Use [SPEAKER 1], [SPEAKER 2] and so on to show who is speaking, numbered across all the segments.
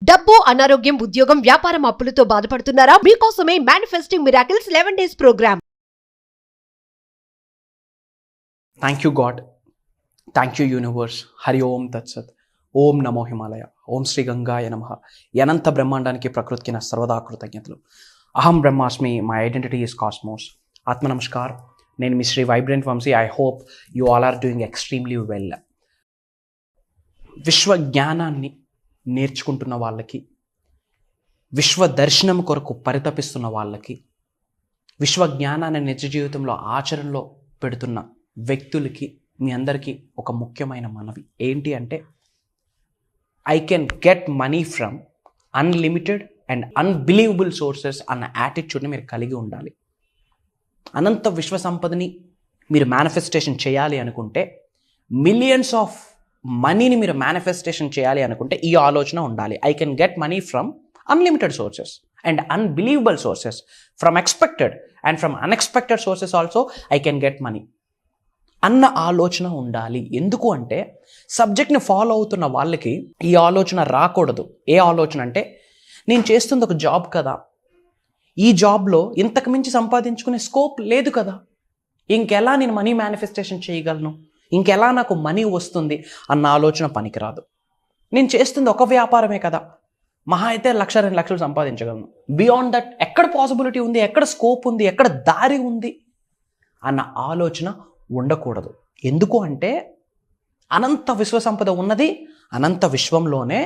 [SPEAKER 1] డబ్బు, అనారోగ్యం, ఉద్యోగం, వ్యాపారం, అప్పులతో బాధపడుతున్నారా? మీకోసమే manifesting miracles 11 days program.
[SPEAKER 2] Thank you God, thank you universe. Hari Om తత్సత్. ఓం నమో హిమాలయ. ఓం శ్రీ గంగాయ నమః. అనంత బ్రహ్మాండానికి ప్రకృతికి నా సర్వదా కృతజ్ఞతలు. అహం బ్రహ్మాస్మి, మై ఐడెంటిటీ ఈస్ కాస్మోస్. ఆత్మ నమస్కార్. నేను మీ Shri vibrant Vamshi. I hope you all are doing extremely well. విశ్వ జ్ఞానాన్ని నేర్చుకుంటున్న వాళ్ళకి, విశ్వ దర్శనం కొరకు పరితపిస్తున్న వాళ్ళకి, విశ్వ జ్ఞానాన్ని నిజ జీవితంలో ఆచరణలో పెడుతున్న వ్యక్తులకి మీ అందరికీ ఒక ముఖ్యమైన మనవి ఏంటి అంటే, I can get money from unlimited and unbelievable sources అన్న యాటిట్యూడ్ని మీరు కలిగి ఉండాలి. అనంత విశ్వ సంపదని మీరు మేనిఫెస్టేషన్ చేయాలి అనుకుంటే, మిలియన్స్ ఆఫ్ మనీని మీరు మేనిఫెస్టేషన్ చేయాలి అనుకుంటే ఈ ఆలోచన ఉండాలి. I can get money from unlimited sources and unbelievable sources, from expected and from unexpected sources also I can get money అన్న ఆలోచన ఉండాలి. ఎందుకు అంటే, సబ్జెక్ట్ని ఫాలో అవుతున్న వాళ్ళకి ఈ ఆలోచన రాకూడదు. ఏ ఆలోచన అంటే, నేను చేస్తుంది ఒక జాబ్ కదా, ఈ జాబ్లో ఇంతకు మించి సంపాదించుకునే స్కోప్ లేదు కదా, ఇంకెలా నేను మనీ మేనిఫెస్టేషన్ చేయగలను, ఇంకెలా నాకు మనీ వస్తుంది అన్న ఆలోచన పనికిరాదు. నేను చేస్తుంది ఒక వ్యాపారమే కదా, మహా అయితే 1,00,000-2 లక్షలు సంపాదించగలను. బియాండ్ దట్ ఎక్కడ పాసిబిలిటీ ఉంది, ఎక్కడ స్కోప్ ఉంది, ఎక్కడ దారి ఉంది అన్న ఆలోచన ఉండకూడదు. ఎందుకు అంటే, అనంత విశ్వ సంపద ఉన్నది అనంత విశ్వంలోనే,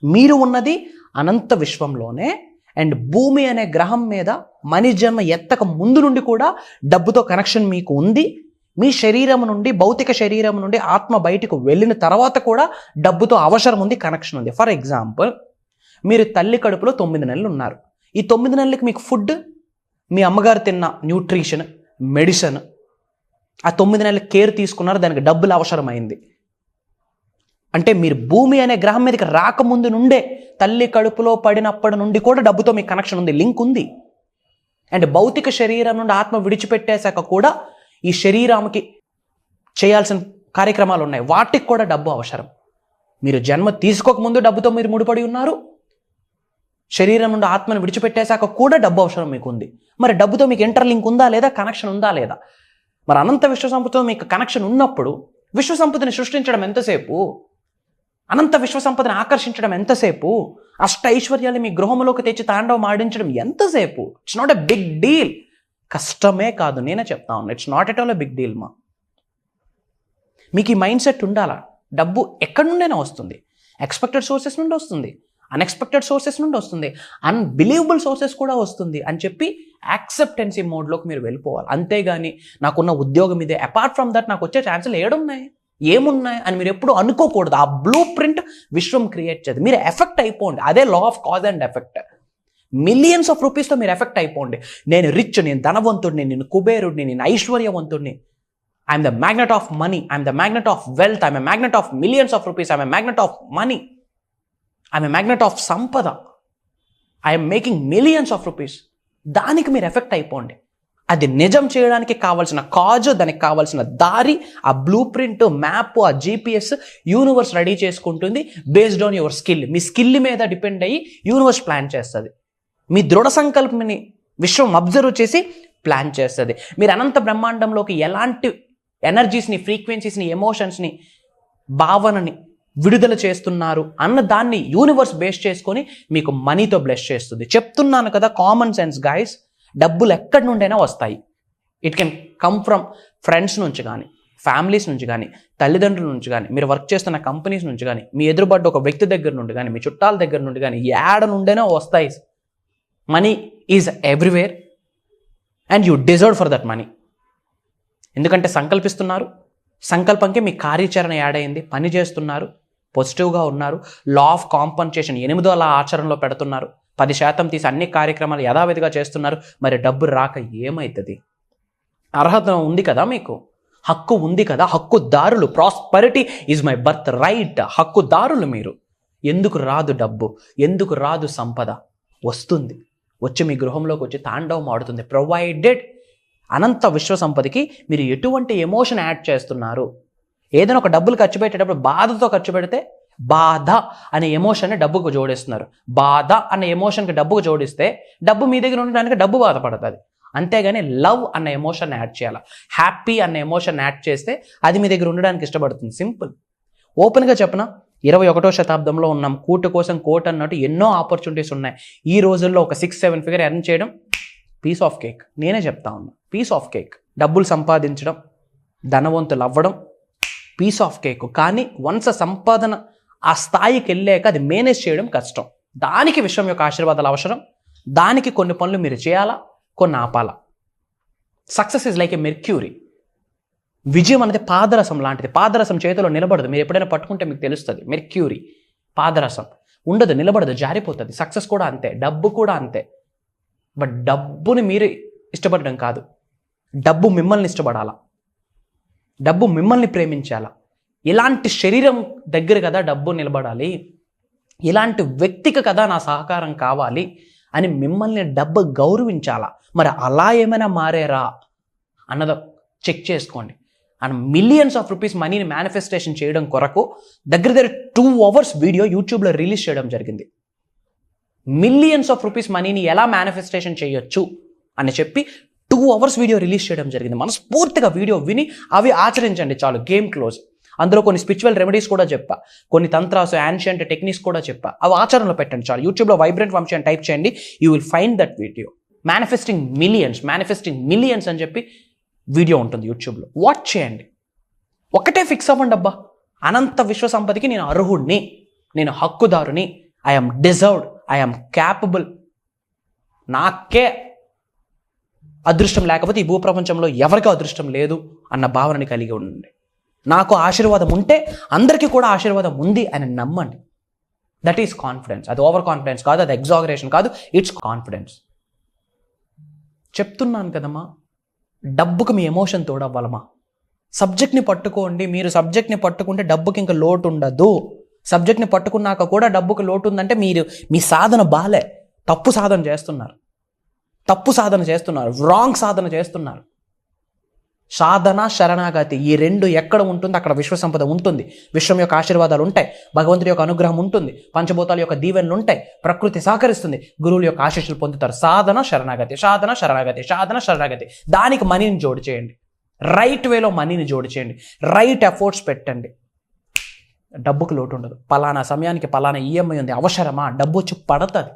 [SPEAKER 2] మీరు ఉన్నది అనంత విశ్వంలోనే. అండ్ భూమి అనే గ్రహం మీద మనీ జన్మ ఎత్తక ముందు నుండి కూడా డబ్బుతో కనెక్షన్ మీకు ఉంది. మీ శరీరం నుండి, భౌతిక శరీరం నుండి ఆత్మ బయటకు వెళ్ళిన తర్వాత కూడా డబ్బుతో అవసరం ఉంది, కనెక్షన్ ఉంది. ఫర్ ఎగ్జాంపుల్, మీరు తల్లి కడుపులో 9 నెలలు ఉన్నారు. ఈ 9 నెలలకి మీకు ఫుడ్, మీ అమ్మగారు తిన్న న్యూట్రిషన్, మెడిసిన్, ఆ 9 నెలల కేర్ తీసుకున్నారు, దానికి డబ్బులు అవసరమైంది. అంటే మీరు భూమి అనే గ్రహం మీదకి రాకముందు నుండే, తల్లి కడుపులో పడినప్పటి నుండి కూడా డబ్బుతో మీకు కనెక్షన్ ఉంది, లింక్ ఉంది. అండ్ భౌతిక శరీరం నుండి ఆత్మ విడిచిపెట్టేశాక కూడా ఈ శరీరానికి చేయాల్సిన కార్యక్రమాలు ఉన్నాయి, వాటికి కూడా డబ్బు అవసరం. మీరు జన్మ తీసుకోకముందు డబ్బుతో మీరు ముడిపడి ఉన్నారు, శరీరం నుండి ఆత్మను విడిచిపెట్టేశాక కూడా డబ్బు అవసరం మీకు ఉంది. మరి డబ్బుతో మీకు ఇంటర్లింక్ ఉందా లేదా, కనెక్షన్ ఉందా లేదా? మరి అనంత విశ్వ సంపదతో మీకు కనెక్షన్ ఉన్నప్పుడు విశ్వ సంపదని సృష్టించడం ఎంతసేపు, అనంత విశ్వ సంపదని ఆకర్షించడం ఎంతసేపు, అష్ట ఐశ్వర్యాలు మీ గృహంలోకి తెచ్చి తాండవం ఆడించడం ఎంతసేపు? It's not a big deal. కష్టమే కాదు, నేనే చెప్తా ఉన్నా, it's not at all a big deal. మీకు ఈ మైండ్ సెట్ ఉండాలా. డబ్బు ఎక్కడి నుండైనా వస్తుంది, ఎక్స్పెక్టెడ్ సోర్సెస్ నుండి వస్తుంది, అన్ఎక్స్పెక్టెడ్ సోర్సెస్ నుండి వస్తుంది, అన్బిలీవబుల్ సోర్సెస్ కూడా వస్తుంది అని చెప్పి యాక్సెప్టెన్సీ మోడ్లోకి మీరు వెళ్ళిపోవాలి. అంతేగాని నాకున్న ఉద్యోగం ఇదే, అపార్ట్ ఫ్రమ్ దట్ నాకు వచ్చే ఛాన్సులు ఏమున్నాయి అని మీరు ఎప్పుడు అనుకోకూడదు. ఆ బ్లూ ప్రింట్ విశ్వం క్రియేట్ చేద్దాం. మీరు ఎఫెక్ట్ అయిపోండి. అదే law of cause and effect. Millions of రూపీస్తో మీరు ఎఫెక్ట్ అయిపోండి. నేను రిచ్, నేను ధనవంతుడిని, నేను కుబేరుడిని, నేను ఐశ్వర్యవంతుడిని. I'm the magnet of money, I'm the magnet of wealth, I'm a magnet of millions of rupees, I'm a magnet of money, I'm a magnet of సంపద, I'm making millions of rupees. దానికి మీరు effect అయిపోండి. అది నిజం చేయడానికి కావాల్సిన cause, దానికి కావాల్సిన దారి, ఆ బ్లూ ప్రింట్, మ్యాప్, ఆ జీపీఎస్ యూనివర్స్ రెడీ చేసుకుంటుంది based on your skill. Me skill మీద డిపెండ్ అయ్యి యూనివర్స్ ప్లాన్ చేస్తుంది. మీ దృఢ సంకల్పని విశ్వం అబ్జర్వ్ చేసి ప్లాన్ చేస్తుంది. మీరు అనంత బ్రహ్మాండంలోకి ఎలాంటి ఎనర్జీస్ని, ఫ్రీక్వెన్సీస్ని, ఎమోషన్స్ని, భావనని విడుదల చేస్తున్నారు అన్న దాన్ని యూనివర్స్ బేస్ చేసుకొని మీకు మనీతో బ్లెస్ చేస్తుంది. చెప్తున్నాను కదా, కామన్ సెన్స్ గైస్. డబ్బులు ఎక్కడి నుండైనా వస్తాయి. It can come from friends నుంచి కానీ, ఫ్యామిలీస్ నుంచి కానీ, తల్లిదండ్రుల నుంచి కానీ, మీరు వర్క్ చేస్తున్న కంపెనీస్ నుంచి కానీ, మీ ఎదురుబడ్డ ఒక వ్యక్తి దగ్గర నుండి కానీ, మీ చుట్టాల దగ్గర నుండి కానీ, ఏడ నుండైనా వస్తాయి. Money is everywhere and you deserve for that money. ఎందుకంటే సంకల్పిస్తున్నారు, సంకల్పంకి మీ కార్యాచరణ యాడ్ అయింది, పని చేస్తున్నారు, పాజిటివ్గా ఉన్నారు, లా ఆఫ్ కాంపన్సేషన్ 8వ లా ఆచరణలో పెడుతున్నారు, 10% తీసి అన్ని కార్యక్రమాలు యథావిధిగా చేస్తున్నారు. మరి డబ్బు రాక ఏమవుతుంది? అర్హత ఉంది కదా, మీకు హక్కు ఉంది కదా, హక్కుదారులు. Prosperity is my birth right. హక్కుదారులు మీరు. ఎందుకు రాదు డబ్బు? ఎందుకు రాదు సంపద? వస్తుంది. వచ్చి మీ గృహంలోకి వచ్చి తాండవం ఆడుతుంది. ప్రొవైడెడ్ అనంత విశ్వ సంపదకి మీరు ఎటువంటి ఎమోషన్ యాడ్ చేస్తున్నారు. ఏదైనా ఒక డబ్బులు ఖర్చు పెట్టేటప్పుడు బాధతో ఖర్చు పెడితే బాధ అనే ఎమోషన్ని డబ్బుకు జోడిస్తున్నారు. బాధ అనే ఎమోషన్కి డబ్బుకు జోడిస్తే డబ్బు మీ దగ్గర ఉండడానికి డబ్బు బాధపడుతుంది. అంతేగాని లవ్ అన్న ఎమోషన్ యాడ్ చేయాలి. హ్యాపీ అన్న ఎమోషన్ యాడ్ చేస్తే అది మీ దగ్గర ఉండడానికి ఇష్టపడుతుంది. సింపుల్. ఓపెన్గా చెప్పనా, 21వ శతాబ్దంలో ఉన్నాం. కూటు కోసం కోట్ అన్నట్టు ఎన్నో ఆపర్చునిటీస్ ఉన్నాయి. ఈ రోజుల్లో ఒక 6-7 ఫిగర్ ఎర్న్ చేయడం పీస్ ఆఫ్ కేక్. నేనే చెప్తా ఉన్నా, పీస్ ఆఫ్ కేక్. డబ్బులు సంపాదించడం, ధనవంతులు అవ్వడం పీస్ ఆఫ్ కేక్. కానీ వన్స్ సంపాదన ఆ స్థాయికి వెళ్ళాక అది మేనేజ్ చేయడం కష్టం. దానికి విశ్వం యొక్క ఆశీర్వాదాలు అవసరం. దానికి కొన్ని పనులు మీరు చేయాలా, కొన్ని ఆపాలా. Success is like a mercury. విజయం అనేది పాదరసం లాంటిది. పాదరసం చేతిలో నిలబడదు. మీరు ఎప్పుడైనా పట్టుకుంటే మీకు తెలుస్తుంది. మెర్క్యూరీ పాదరసం ఉండదు, నిలబడదు, జారిపోతుంది. సక్సెస్ కూడా అంతే, డబ్బు కూడా అంతే. బట్ డబ్బుని మీరు ఇష్టపడడం కాదు, డబ్బు మిమ్మల్ని ఇష్టపడాలా, డబ్బు మిమ్మల్ని ప్రేమించాలా. ఇలాంటి శరీరం దగ్గర కదా డబ్బు నిలబడాలి, ఇలాంటి వ్యక్తికి కదా నా సహకారం కావాలి అని మిమ్మల్ని డబ్బు గౌరవించాలా. మరి అలా ఏమైనా మారేరా అన్నది చెక్ చేసుకోండి. అండ్ మిలియన్స్ ఆఫ్ రూపీస్ మనీని మేనిఫెస్టేషన్ చేయడం కొరకు దగ్గర 2 hours వీడియో యూట్యూబ్లో రిలీజ్ చేయడం జరిగింది. మిలియన్స్ ఆఫ్ రూపీస్ మనీని ఎలా మేనిఫెస్టేషన్ చేయొచ్చు అని చెప్పి 2 hours వీడియో రిలీజ్ చేయడం జరిగింది. మనస్ఫూర్తిగా వీడియో విని అవి ఆచరించండి చాలు, గేమ్ క్లోజ్. అందులో కొన్ని స్పిరిచువల్ రెమెడీస్ కూడా చెప్పా, కొన్ని తంత్రాస్, యాన్షియంట్ టెక్నిక్స్ కూడా చెప్పా. అవి ఆచరణలో పెట్టండి చాలు. యూట్యూబ్లో వైబ్రెంట్ వంశీ అని టైప్ చేయండి, you will find that video. Manifesting millions అని చెప్పి వీడియో ఉంటుంది యూట్యూబ్లో, వాచ్ చేయండి. ఒకటే ఫిక్స్ అవ్వండి, అబ్బా అనంత విశ్వ సంపదకి నేను అర్హుడిని, నేను హక్కుదారుని, ఐఎమ్ డిజర్వ్డ్, ఐఎమ్ క్యాపబుల్. నాకే అదృష్టం లేకపోతే ఈ భూప్రపంచంలో ఎవరికీ అదృష్టం లేదు అన్న భావనని కలిగి ఉండండి. నాకు ఆశీర్వాదం ఉంటే అందరికీ కూడా ఆశీర్వాదం ఉంది అని నమ్మండి. That is confidence. అది ఓవర్ కాన్ఫిడెన్స్ కాదు, అది ఎగ్జాగరేషన్ కాదు, ఇట్స్ కాన్ఫిడెన్స్. చెప్తున్నాను కదమ్మా, డబ్బుకు మీ ఎమోషన్ తోడవ్వాలమ్మా. సబ్జెక్ట్ని పట్టుకోండి. మీరు సబ్జెక్ట్ని పట్టుకుంటే డబ్బుకి ఇంకా లోటు ఉండదు. సబ్జెక్ట్ని పట్టుకున్నాక కూడా డబ్బుకి లోటు ఉందంటే మీరు మీ సాధన బాలే, తప్పు సాధన చేస్తున్నారు, రాంగ్ సాధన చేస్తున్నారు. సాధన, శరణాగతి ఈ 2 ఎక్కడ ఉంటుంది అక్కడ విశ్వ సంపద ఉంటుంది. విశ్వం యొక్క ఆశీర్వాదాలు ఉంటాయి, భగవంతుడి యొక్క అనుగ్రహం ఉంటుంది, పంచభూతాల యొక్క దీవెనలు ఉంటాయి, ప్రకృతి సహకరిస్తుంది, గురువుల యొక్క ఆశీస్సులు పొందుతారు. సాధన శరణాగతి. దానికి మనీని జోడి చేయండి, రైట్ వేలో మనీని జోడి చేయండి, రైట్ ఎఫర్ట్స్ పెట్టండి. డబ్బుకు లోటు ఉండదు. పలానా సమయానికి పలానా ఈఎంఐ ఉంది, అవసరమా? డబ్బు వచ్చి పడుతుంది,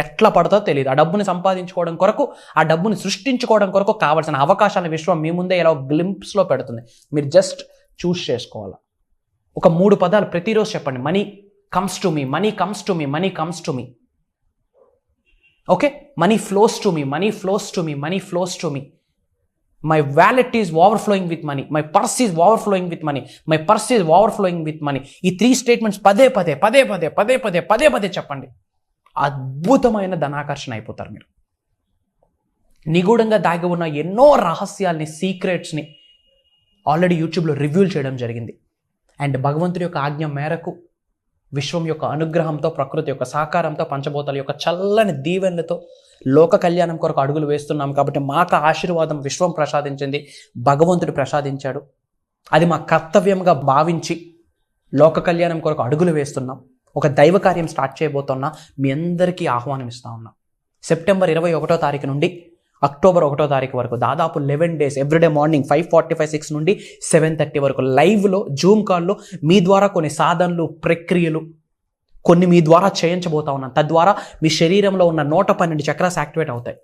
[SPEAKER 2] ఎట్లా పడుతుందో తెలియదు. ఆ డబ్బుని సంపాదించుకోవడం కొరకు, ఆ డబ్బుని సృష్టించుకోవడం కొరకు కావాల్సిన అవకాశాలను విశ్వం మీ ముందే ఇలా గ్లింప్స్లో పెడుతుంది. మీరు జస్ట్ చూస్ చేసుకోవాలి. ఒక 3 పదాలు ప్రతిరోజు చెప్పండి. Money comes to me, money comes to me, money comes to me. Okay, money flows to me, money flows to me, money flows to me. My wallet is overflowing with money, my purse is overflowing with money, my purse is overflowing with money. ఈ 3 statements పదే పదే చెప్పండి. అద్భుతమైన ధనాకర్షణ అయిపోతారు మీరు. నిగూఢంగా దాగి ఉన్న ఎన్నో రహస్యాల్ని, సీక్రెట్స్ని ఆల్రెడీ యూట్యూబ్లో రివ్యూలు చేయడం జరిగింది. అండ్ భగవంతుడి యొక్క ఆజ్ఞ మేరకు, విశ్వం యొక్క అనుగ్రహంతో, ప్రకృతి యొక్క సహకారంతో, పంచభూతాల యొక్క చల్లని దీవెనలతో లోక కళ్యాణం కొరకు అడుగులు వేస్తున్నాం. కాబట్టి మాకు ఆశీర్వాదం విశ్వం ప్రసాదించింది, భగవంతుడు ప్రసాదించాడు. అది మా కర్తవ్యంగా భావించి లోక కళ్యాణం కొరకు అడుగులు వేస్తున్నాం. ఒక దైవ కార్యం స్టార్ట్ చేయబోతున్నా. మీ అందరికీ ఆహ్వానం ఇస్తా ఉన్నా. సెప్టెంబర్ 21వ తారీఖు నుండి అక్టోబర్ 1వ తారీఖు వరకు దాదాపు 11 days ఎవ్రీడే మార్నింగ్ 5:45-6 నుండి 7:30 వరకు లైవ్లో, జూమ్ కాల్లో మీ ద్వారా కొన్ని సాధనలు, ప్రక్రియలు కొన్ని మీ ద్వారా చేయించబోతా ఉన్నాను. తద్వారా మీ శరీరంలో ఉన్న 112 చక్రాస్ యాక్టివేట్ అవుతాయి,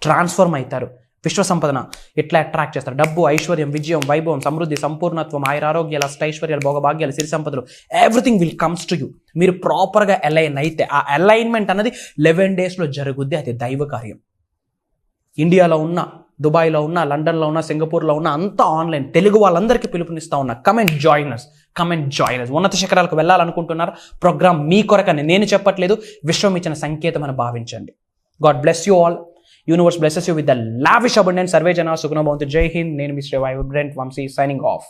[SPEAKER 2] ట్రాన్స్ఫార్మ్ అవుతారు. విశ్వ సంపదన ఎట్లా అట్రాక్ట్ చేస్తారు? డబ్బు, ఐశ్వర్యం, విజయం, వైభవం, సమృద్ధి, సంపూర్ణత్వం, ఆయురారోగ్యాలు, అష్టైశ్వర్యాలు, భోగభాగ్యాలు, సిరి సంపదలు, everything will comes to you. మీరు ప్రాపర్గా అలైన్ అయితే ఆ అలైన్మెంట్ అనేది 11 daysలో జరుగుద్ది. అది దైవ కార్యం. ఇండియాలో ఉన్న, దుబాయ్లో ఉన్న, లండన్లో ఉన్న, సింగపూర్లో ఉన్న అంతా ఆన్లైన్. తెలుగు వాళ్ళందరికీ పిలుపునిస్తా ఉన్నా. Come and join us. ఉన్నత శిఖరాలకు వెళ్ళాలనుకుంటున్నారు? ప్రోగ్రామ్ మీ కొరకని నేను చెప్పట్లేదు, విశ్వం ఇచ్చిన సంకేతం అని భావించండి. God bless you all. Universe blesses you with the lavish abundance. సర్వే జనా సుఖనో భవంతు. జై హింద్. నేను మీ Shri vibrant Vamshi signing of.